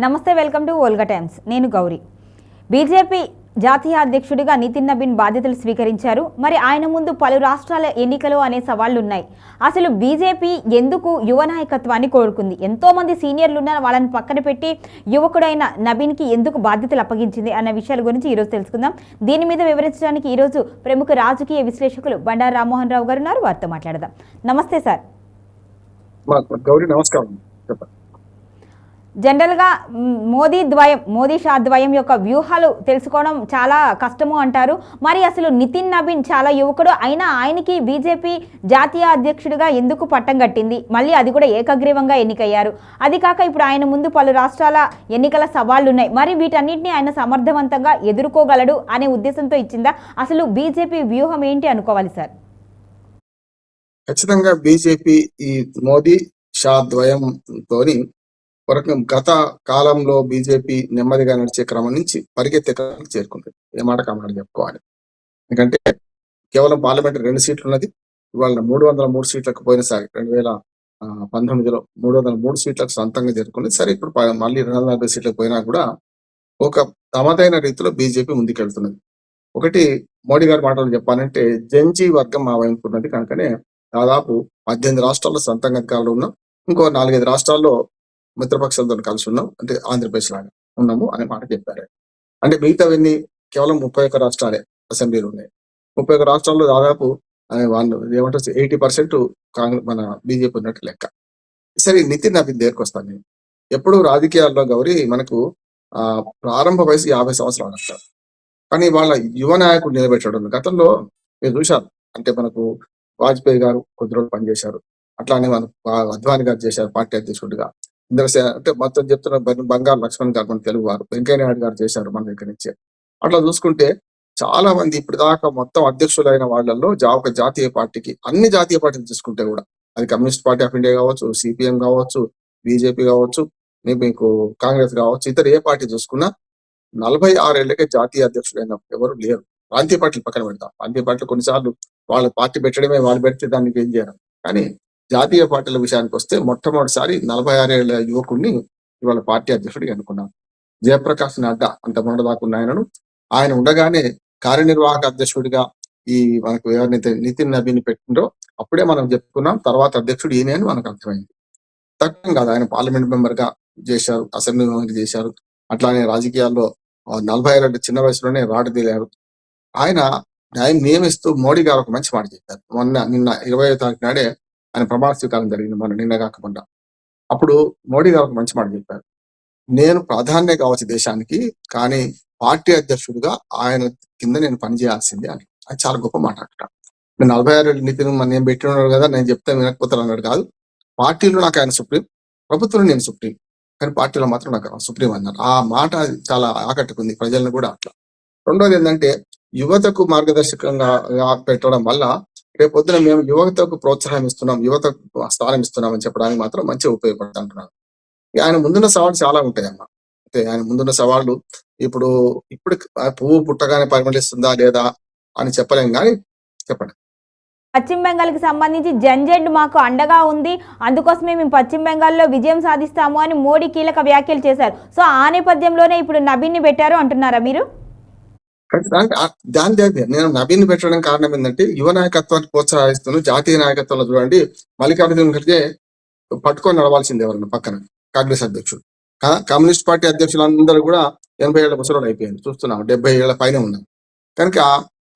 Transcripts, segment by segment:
నమస్తే, welcome to Olga times. నేను Gauri. BJP జాతీయ అధ్యక్షుడిగా నితిన్ నబీన్ బాధ్యతలు స్వీకరించారు. మరి ఆయన ముందు పలు రాష్ట్రాల ఎన్నికలు అనే సవాళ్లు ఉన్నాయి. అసలు బీజేపీ ఎందుకు యువ నాయకత్వాన్ని కోరుకుంది? ఎంతోమంది సీనియర్లు ఉన్న వాళ్ళని పక్కన పెట్టి యువకుడైన నబీన్కి ఎందుకు బాధ్యతలు అప్పగించింది అన్న విషయాల గురించి ఈరోజు తెలుసుకుందాం. దీని మీద వివరించడానికి ఈరోజు ప్రముఖ రాజకీయ విశ్లేషకులు బండారు రామ్మోహన్ రావు గారు ఉన్నారు. వారితో మాట్లాడదాం. నమస్తే సార్. గౌరీ, నమస్కారం. చెప్పండి. జనరల్గా మోదీ షా ద్వయం యొక్క వ్యూహాలు తెలుసుకోవడం చాలా కష్టము అంటారు. మరి అసలు నితిన్ నబీన్ చాలా యువకుడు అయినా ఆయనకి బీజేపీ జాతీయ అధ్యక్షుడిగా ఎందుకు పట్టం కట్టింది? మళ్ళీ అది కూడా ఏకగ్రీవంగా ఎన్నికయ్యారు. అది కాక ఇప్పుడు ఆయన ముందు పలు రాష్ట్రాల ఎన్నికల సవాళ్లు ఉన్నాయి. మరి వీటన్నిటిని ఆయన సమర్థవంతంగా ఎదుర్కోగలడు అనే ఉద్దేశంతో ఇచ్చిందా? అసలు బీజేపీ వ్యూహం ఏంటి అనుకోవాలి సార్? ఖచ్చితంగా బీజేపీ ఈ మోదీ షా ద్వయంతోని గత కాలంలో బీజేపీ నెమ్మదిగా నడిచే క్రమం నుంచి పరిగెత్తే క్రమానికి చేరుకుంది. ఏ మాట కామాట చెప్పుకోవాలి. ఎందుకంటే కేవలం పార్లమెంట్ 2 సీట్లు ఉన్నది. ఇవాళ 303 సీట్లకు పోయినసారి 2019లో 303 సీట్లకు సొంతంగా చేరుకుంది. సరే, ఇప్పుడు మళ్ళీ 240 సీట్లకు పోయినా కూడా ఒక తమదైన రీతిలో బీజేపీ ముందుకెళ్తున్నది. ఒకటి, మోడీ గారి మాటలు చెప్పాలంటే జంజీ వర్గం మా వైపు ఉన్నది. కనుకనే దాదాపు 18 రాష్ట్రాల్లో సొంతంగా అధికారులు ఉన్నాం. ఇంకో 4-5 రాష్ట్రాల్లో మిత్రపక్షాలతో కలిసి ఉన్నాం. అంటే ఆంధ్రప్రదేశ్ లాగా ఉన్నాము అనే మాట చెప్పారు. అంటే మిగతావన్నీ కేవలం 31 రాష్ట్రాలే అసెంబ్లీలు ఉన్నాయి. 31 రాష్ట్రాల్లో దాదాపు వాళ్ళు ఏమంటారు 80% మన బీజేపీ ఉన్నట్టు లెక్క. సరే, నితిన్ నబీన్ దగ్గరికి వస్తాను నేను. ఎప్పుడు రాజకీయాల్లో గౌరీ మనకు ప్రారంభ వయసు 50 సంవత్సరాలు అంటారు. కానీ వాళ్ళ యువ నాయకుడు నిలబెట్టడం గతంలో మీరు చూశారు. అంటే మనకు వాజ్పేయి గారు కొద్ది రోజులు పనిచేశారు. అట్లానే మనకు అద్వానీ గారు చేశారు పార్టీ అధ్యక్షుడిగా. అంటే మొత్తం చెప్తున్న బంగారు లక్ష్మణ్ గారు మన తెలుగు వారు, వెంకయ్య నాయుడు గారు చేశారు మన దగ్గర నుంచి. అట్లా చూసుకుంటే చాలా మంది ఇప్పుడు దాకా మొత్తం అధ్యక్షులైన వాళ్ళల్లో ఒక జాతీయ పార్టీకి, అన్ని జాతీయ పార్టీలు చూసుకుంటే కూడా, అది కమ్యూనిస్ట్ పార్టీ ఆఫ్ ఇండియా కావచ్చు, సిపిఎం కావచ్చు, బీజేపీ కావచ్చు, మీకు కాంగ్రెస్ కావచ్చు, ఇతర ఏ పార్టీ చూసుకున్నా 46 ఏళ్లకే జాతీయ అధ్యక్షుడైన ఎవరు లేరు. ప్రాంతీయ పార్టీలు పక్కన పెడతాం. ప్రాంతీయ పార్టీలు కొన్నిసార్లు వాళ్ళ పార్టీ పెట్టడమే, వాళ్ళు పెడితే దానికి ఏం చేయరు. కానీ జాతీయ పార్టీల విషయానికి వస్తే మొట్టమొదటిసారి 46 ఏళ్ల యువకుడిని ఇవాళ పార్టీ అధ్యక్షుడిగా అనుకున్నాం. జయప్రకాష్ నడ్డా అంత మొదదాకున్న ఆయన ఉండగానే కార్యనిర్వాహక అధ్యక్షుడిగా ఈ మనకు ఎవరినైతే నితిన్ నబీన్ పెట్టిండో అప్పుడే మనం చెప్పుకున్నాం. తర్వాత అధ్యక్షుడు ఈయన అని మనకు అర్థమైంది. తక్కువ కాదు, ఆయన పార్లమెంట్ మెంబర్ గా చేశారు, అసెంబ్లీ మెంబర్ చేశారు. అట్లానే రాజకీయాల్లో 46 చిన్న వయసులోనే రాడదీలారు. ఆయన నియమిస్తూ మోడీ గారు ఒక మంచి మాట చెప్పారు. నిన్న 20వ తారీఖు నాడే ఆయన ప్రమాణ స్వీకారం జరిగింది, నిన్న కాకుండా. అప్పుడు మోడీ గారు ఒక మంచి మాట చెప్పారు. నేను ప్రాధాన్యం కావచ్చు దేశానికి, కానీ పార్టీ అధ్యక్షుడిగా ఆయన కింద నేను పనిచేయాల్సిందే అని. అది చాలా గొప్ప మాట. అక్కడ నేను 46 నితిన్ నేను పెట్టినాడు కదా, నేను చెప్తే వినకపోతాను అన్నాడు కాదు. పార్టీలో నాకు ఆయన సుప్రీం, ప్రభుత్వంలో నేను సుప్రీం, కానీ పార్టీలో మాత్రం నాకు సుప్రీం అన్నారు. ఆ మాట చాలా ఆకట్టుకుంది ప్రజలను కూడా. అట్లా రెండోది ఏంటంటే, యువతకు మార్గదర్శకంగా పెట్టడం వల్ల రేపొద్దున మేము యువతకు ప్రోత్సాహం ఇస్తున్నాం, యువతకు స్థానం ఇస్తున్నాం అని చెప్పడానికి మాత్రం మంచిగా ఉపయోగపడతా అంటున్నాను. ఆయన ముందున్న సవాళ్ళు చాలా ఉంటాయన్న. అంటే ఆయన ముందున్న సవాళ్ళు ఇప్పుడు పువ్వు పుట్టగానే పరిమళిస్తుందా లేదా అని చెప్పలేం, కానీ చెప్పండి. పశ్చిమ బెంగాల్కి సంబంధించి జంజెడ్ మాకు అండగా ఉంది, అందుకోసమే మేము పశ్చిమ బెంగాల్లో విజయం సాధిస్తాము అని మోడీ కీలక వ్యాఖ్యలు చేశారు. సో ఆ నేపథ్యంలోనే ఇప్పుడు నబీన్ని పెట్టారు అంటున్నారా మీరు? దాని నేను నబీన్ పెట్టడం కారణం ఏంటంటే, యువ నాయకత్వాన్ని ప్రోత్సహిస్తున్నాను. జాతీయ నాయకత్వంలో చూడండి, మల్లికార్జున ఖర్గే పట్టుకొని నడవాల్సింది ఎవరన్నా పక్కన కాంగ్రెస్ అధ్యక్షుడు. కమ్యూనిస్ట్ పార్టీ అధ్యక్షులందరూ కూడా 80 ఏళ్ల ముసలోడు అయిపోయింది, చూస్తున్నాం 70 ఏళ్ల పైన ఉన్నాం. కనుక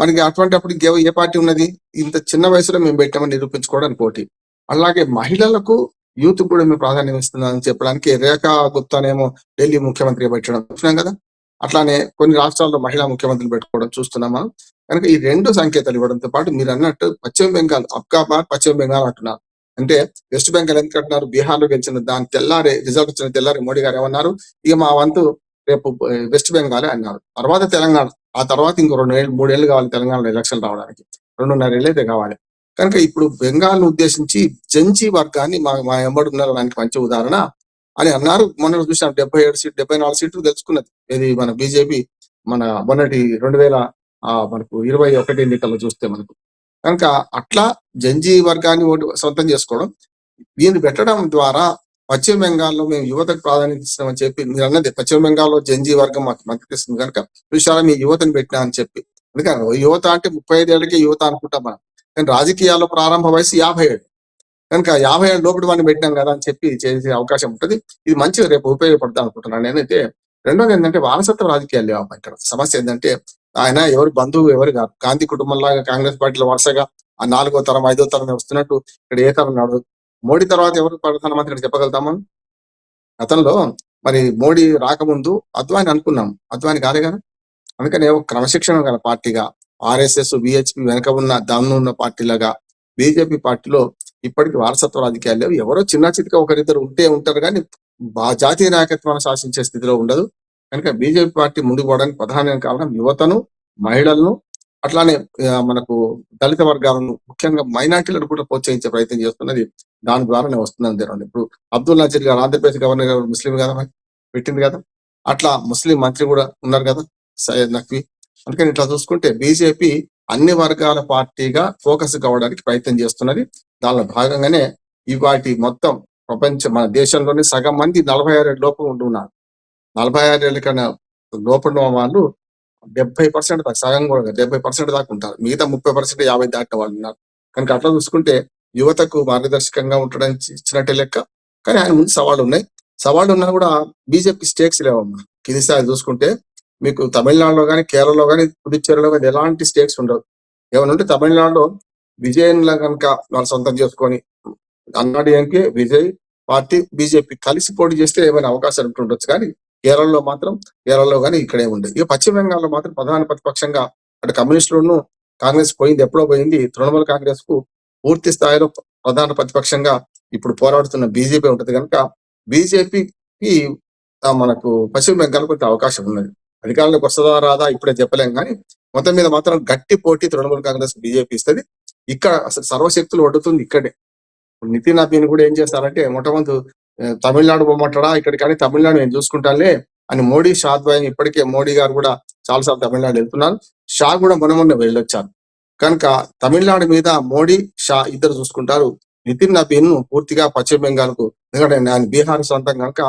మనకి అటువంటిప్పుడు ఏ పార్టీ ఉన్నది? ఇంత చిన్న వయసులో మేము పెట్టామని నిరూపించుకోవడానికి పోటీ. అలాగే మహిళలకు, యూత్ కూడా మేము ప్రాధాన్యం ఇస్తున్నామని చెప్పడానికి రేఖా గుప్తానేమో ఢిల్లీ ముఖ్యమంత్రిగా పెట్టడం చూస్తున్నాం కదా. అట్లానే కొన్ని రాష్ట్రాల్లో మహిళా ముఖ్యమంత్రులు పెట్టుకోవడం చూస్తున్నామా. కనుక ఈ 2 సంకేతాలు ఇవ్వడంతో పాటు మీరు అన్నట్టు పశ్చిమ బెంగాల్, అబ్కాబాద్ పశ్చిమ బెంగాల్ అంటున్నారు. అంటే వెస్ట్ బెంగాల్ ఎందుకు అంటున్నారు? బీహార్ లో గెలిచిన దాని తెల్లారి రిజల్ట్ వచ్చిన తెల్లారి మోడీ గారు ఏమన్నారు? ఇక మా వంతు రేపు వెస్ట్ బెంగాలే అన్నారు. తర్వాత తెలంగాణ, ఆ తర్వాత ఇంకో 2-3 ఏళ్ళు కావాలి తెలంగాణలో ఎలక్షన్ రావడానికి, 2.5 ఏళ్ళు అయితే కావాలి. కనుక ఇప్పుడు బెంగాల్ ను ఉద్దేశించి జంజీ వర్గాన్ని మా ఎంబడి ఉన్నారు దానికి మంచి ఉదాహరణ అని అన్నారు. మొన్న చూసాం 74 సీట్లు తెలుసుకున్నది ఇది మన బీజేపీ, మన మొన్నటి 2021 ఎన్నికల్లో చూస్తే మనకు. కనుక అట్లా జంజీ వర్గాన్ని సొంతం చేసుకోవడం, దీన్ని పెట్టడం ద్వారా పశ్చిమ బెంగాల్లో మేము యువతకు ప్రాధాన్యత ఇస్తామని చెప్పి మీరు అన్నది, పశ్చిమ బెంగాల్లో జంజీ వర్గం మాకు మద్దతు ఇస్తుంది కనుక విషయాలు మీ యువతను పెట్టినా అని చెప్పి. అందుకని యువత అంటే 35 ఏళ్ళకే యువత అనుకుంటాం మనం, కానీ రాజకీయాల్లో ప్రారంభ వయసు 57. కనుక 57 లోపల వాడిని పెట్టినాం కదా అని చెప్పి చేసే అవకాశం ఉంటుంది. ఇది మంచిగా రేపు ఉపయోగపడతా అనుకుంటున్నాను నేనైతే. రెండోది ఏంటంటే వారసత్వ రాజకీయాలు లేవు ఇక్కడ. సమస్య ఏంటంటే ఆయన ఎవరి బంధువు ఎవరు కాదు. గాంధీ కుటుంబంలాగా కాంగ్రెస్ పార్టీలో వరుసగా ఆ 4వ తరం 5వ తరం వస్తున్నట్టు ఇక్కడ ఏ తరం నాడు మోడీ తర్వాత ఎవరు ప్రధానమంత్రి చెప్పగలుగుతామా? గతంలో మరి మోడీ రాకముందు అద్వాని అనుకున్నాం, అద్వాని కాలే కదా. అందుకని ఒక క్రమశిక్షణ గల పార్టీగా ఆర్ఎస్ఎస్ బిహెచ్పి వెనక ఉన్న దమ్మున్న పార్టీలాగా బీజేపీ పార్టీలో ఇప్పటికీ వారసత్వ రాజకీయాలు లేవు. ఎవరో చిన్న చితిగా ఒకరిద్దరు ఉంటారు కానీ జాతీయ నాయకత్వాన్ని శాసించే స్థితిలో ఉండదు. కనుక బీజేపీ పార్టీ ముందుకు పోవడానికి ప్రధాన కారణం యువతను, మహిళలను, అట్లానే మనకు దళిత వర్గాలను, ముఖ్యంగా మైనార్టీలను కూడా ప్రోత్సహించే ప్రయత్నం చేస్తున్నది. దాని ద్వారానే వస్తుందని తెలియండి. ఇప్పుడు అబ్దుల్ నజీర్ గారు ఆంధ్రప్రదేశ్ గవర్నర్ గారు ముస్లిం కదా, మరి పెట్టింది కదా. అట్లా ముస్లిం మంత్రి కూడా ఉన్నారు కదా, సయ్యద్ నఖ్వీ. అందుకని ఇట్లా చూసుకుంటే బీజేపీ అన్ని వర్గాల పార్టీగా ఫోకస్ కావడానికి ప్రయత్నం చేస్తున్నది. దానిలో భాగంగానే ఇవాటి మొత్తం మన దేశంలోని సగం మంది 46 ఏళ్ళ లోపు ఉంటున్నారు. 46 ఏళ్ళ కన్నా లోపల వాళ్ళు 70% దాకా, సగం కూడా 70% దాకా ఉంటారు. మిగతా 30% 50 దాటిన వాళ్ళు ఉన్నారు. కనుక అట్లా చూసుకుంటే యువతకు మార్గదర్శకంగా ఉండడానికి ఇచ్చినట్టే లెక్క. కానీ ఆయన ముందు సవాళ్ళు ఉన్నాయి. సవాళ్ళు ఉన్నా కూడా బీజేపీ స్టేక్స్ లేవమ్మా. కింది స్థాయి చూసుకుంటే మీకు తమిళనాడులో కానీ, కేరళలో కానీ, పుదుచ్చేరిలో కానీ ఎలాంటి స్టేక్స్ ఉండవు. ఏమైనా ఉంటే తమిళనాడులో విజయన్లా కనుక వాళ్ళు సొంతం చేసుకొని అన్నాడీఎంకే, విజయ్ పార్టీ, బీజేపీ కలిసి పోటీ చేస్తే ఏమైనా అవకాశాలు ఉంటుండొచ్చు. కానీ కేరళలో కానీ ఇక్కడే ఉంది. ఇక పశ్చిమ బెంగాల్లో మాత్రం ప్రధాన ప్రతిపక్షంగా అటు కమ్యూనిస్టులను, కాంగ్రెస్ పోయింది, ఎప్పుడో పోయింది. తృణమూల్ కాంగ్రెస్ కు పూర్తి స్థాయిలో ప్రధాన ప్రతిపక్షంగా ఇప్పుడు పోరాడుతున్న బీజేపీ ఉంటుంది. కనుక బీజేపీకి మనకు పశ్చిమ బెంగాల్ కొంత అవకాశం ఉన్నది. అధికారంలోకి వస్తుందా రాదా ఇప్పుడే చెప్పలేం, కానీ మొత్తం మీద మాత్రం గట్టి పోటీ తృణమూల్ కాంగ్రెస్ బీజేపీ ఇస్తుంది. ఇక్కడ అసలు సర్వశక్తులు వడ్డుతుంది ఇక్కడే. నితిన్ నబీన్ కూడా ఏం చేస్తారంటే మొట్టమొదటి తమిళనాడు పోమంటాడా ఇక్కడికి, కానీ తమిళనాడు నేను చూసుకుంటానులే అని మోడీ షా ద్వయం, ఇప్పటికే మోడీ గారు కూడా చాలాసార్లు తమిళనాడు వెళ్తున్నారు. షా కూడా మొన్న వెళ్ళొచ్చారు. కనుక తమిళనాడు మీద మోడీ, షా ఇద్దరు చూసుకుంటారు. నితిన్ నబీన్ పూర్తిగా పశ్చిమ బెంగాల్ కు, ఎందుకంటే ఆయన బీహార్ సొంతం కనుక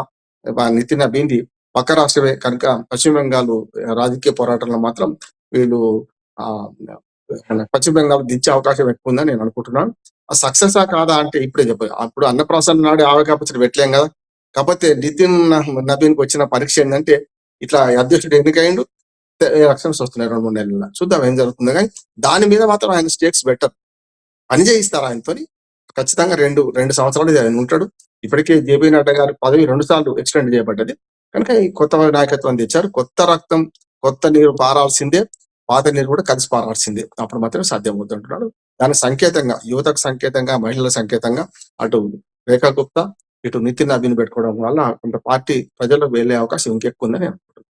నితిన్ నబీన్ పక్క రాష్ట్రమే కనుక పశ్చిమ బెంగాల్ రాజకీయ పోరాటంలో మాత్రం వీళ్ళు పశ్చిమ బెంగాల్ దించే అవకాశం ఎక్కువ ఉందని నేను అనుకుంటున్నాను. ఆ సక్సెస్ కాదా అంటే ఇప్పుడే చెప్పారు. అప్పుడు అన్నప్రాసన్న నాడు ఆవకాపచ్చడి పెట్టలేం కదా. కాకపోతే నితిన్ నబీన్ కు వచ్చిన పరీక్ష ఏంటంటే ఇట్లా అధ్యక్షుడు ఎన్నికైండు, ఎలక్షన్స్ వస్తున్నాయి 2-3 నెలల, చూద్దాం ఏం జరుగుతుందో. కానీ దాని మీద మాత్రం ఆయన స్టేక్స్ బెటర్. పని చేయిస్తారు ఆయనతో ఖచ్చితంగా. 2 సంవత్సరాలు ఆయన ఉంటాడు. ఇప్పటికే జేపీ నడ్డా గారి పదవి 2 సార్లు ఎక్స్టెండ్ చేయబడ్డది. కనుక ఈ కొత్త నాయకత్వం తెచ్చారు. కొత్త రక్తం, కొత్త నీరు పారాల్సిందే, పాత నీరు కూడా కలిసి పారాల్సిందే. అప్పుడు మాత్రమే సాధ్యం అవుతుంటున్నాడు. దాని సంకేతంగా, యువతకు సంకేతంగా, మహిళల సంకేతంగా అటు రేఖా గుప్తా, ఇటు నితిన్ నబీన్ పెట్టుకోవడం వల్ల కొంత పార్టీ ప్రజల్లో వెళ్లే అవకాశం ఇంకెక్కువ ఉందని అనుకుంటున్నాను.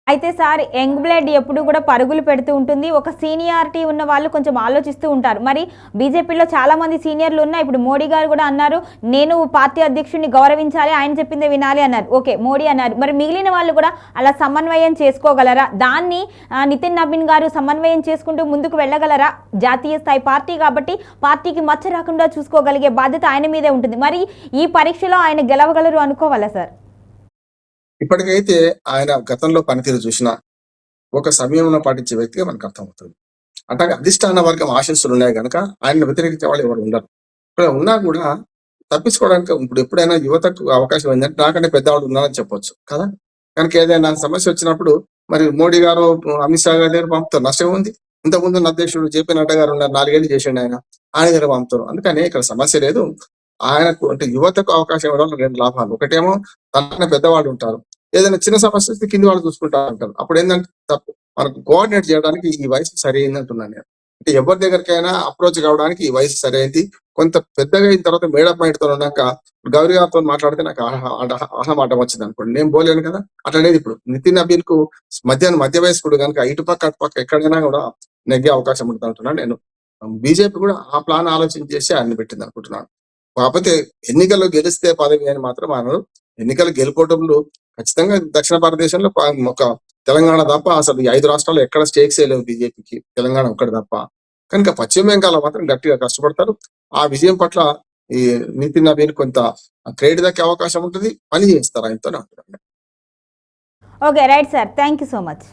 అయితే సార్, యంగ్ బ్లడ్ ఎప్పుడు కూడా పరుగులు పెడుతూ ఉంటుంది. ఒక సీనియారిటీ ఉన్న వాళ్ళు కొంచెం ఆలోచిస్తూ ఉంటారు. మరి బీజేపీలో చాలా మంది సీనియర్లు ఉన్నా. ఇప్పుడు మోడీ గారు కూడా అన్నారు, నేను పార్టీ అధ్యక్షుడిని గౌరవించాలి, ఆయన చెప్పిందే వినాలి అన్నారు. ఓకే, మోడీ అన్నారు. మరి మిగిలిన వాళ్ళు కూడా అలా సమన్వయం చేసుకోగలరా? దాన్ని నితిన్ నబీన్ గారు సమన్వయం చేసుకుంటూ ముందుకు వెళ్ళగలరా? జాతీయ స్థాయి పార్టీ కాబట్టి పార్టీకి మచ్చ రాకుండా చూసుకోగలిగే బాధ్యత ఆయన మీదే ఉంటుంది. మరి ఈ పరీక్షలో ఆయన గెలవగలరు అనుకోవాలా సార్? ఇప్పటికైతే ఆయన గతంలో పనితీరు చూసినా ఒక సమయంలో పాటించే వ్యక్తిగా మనకు అర్థమవుతుంది. అంటే అధిష్టాన వర్గం ఆశీస్సులు ఉన్నాయి కనుక ఆయన వ్యతిరేకించే వాళ్ళు ఎవరు ఉండరు. ఇక్కడ ఉన్నా కూడా తప్పించుకోవడానికి ఇప్పుడు ఎప్పుడైనా యువతకు అవకాశం ఏంటంటే నాకంటే పెద్దవాళ్ళు ఉన్నారని చెప్పొచ్చు కదా. కనుక ఏదైనా సమస్య వచ్చినప్పుడు మరి మోడీ గారు, అమిత్ షా గారి దగ్గర పంపుతారు, నష్టం ఉంది. ఇంతకుముందు అధ్యక్షుడు జేపీ నడ్డా గారు ఉన్నారు, 4 ఏళ్ళు చేసిండు ఆయన దగ్గర పంపుతారు. అందుకని ఇక్కడ సమస్య లేదు. ఆయనకు అంటే యువతకు అవకాశం ఇవ్వడం 2 లాభాలు. ఒకటేమో తన పెద్దవాళ్ళు ఉంటారు, ఏదైనా చిన్న సమస్య వస్తే కింది వాళ్ళు చూసుకుంటా ఉంటారు. అప్పుడు ఏంటంటే తప్పు మనకు కోఆర్డినేట్ చేయడానికి ఈ వయసు సరైంది అంటున్నాను నేను. అంటే ఎవరి దగ్గరికైనా అప్రోచ్ కావడానికి ఈ వయసు సరైంది. కొంత పెద్దగా అయిన తర్వాత మేడప్ మైండ్ తో ఉన్నాక గౌరీ గారితో మాట్లాడితే నాకు ఆహమాటం వచ్చింది అనుకోండి, నేను పోలేను కదా. అట్లనేది ఇప్పుడు నితిన్ నబీన్ కు మధ్య వయస్కుడు కనుక ఇటుపక్క అటుపక్క ఎక్కడైనా కూడా నెగ్గే అవకాశం ఉంటుంది అంటున్నాను నేను. బీజేపీ కూడా ఆ ప్లాన్ ఆలోచించేసి ఆయన పెట్టింది అనుకుంటున్నాను. కాకపోతే ఎన్నికల్లో గెలిస్తే పదవి అని మాత్రం అన్నారు. ఎన్నికలు గెలుపోవడంలో ఖచ్చితంగా దక్షిణ భారతదేశంలో ఒక తెలంగాణ తప్ప అసలు 5 రాష్ట్రాల్లో ఎక్కడ స్టేక్స్ లేవు బీజేపీకి, తెలంగాణ ఒక్కటి తప్ప. కనుక పశ్చిమ బెంగాల్ మాత్రం గట్టిగా కష్టపడతారు. ఆ విజయం పట్ల ఈ నితిన్ నవీన్ కొంత క్రెడిట్ దక్కే అవకాశం ఉంటుంది, పని చేస్తారు ఆయనతో అంటున్నాను. Okay right sir, thank you so much.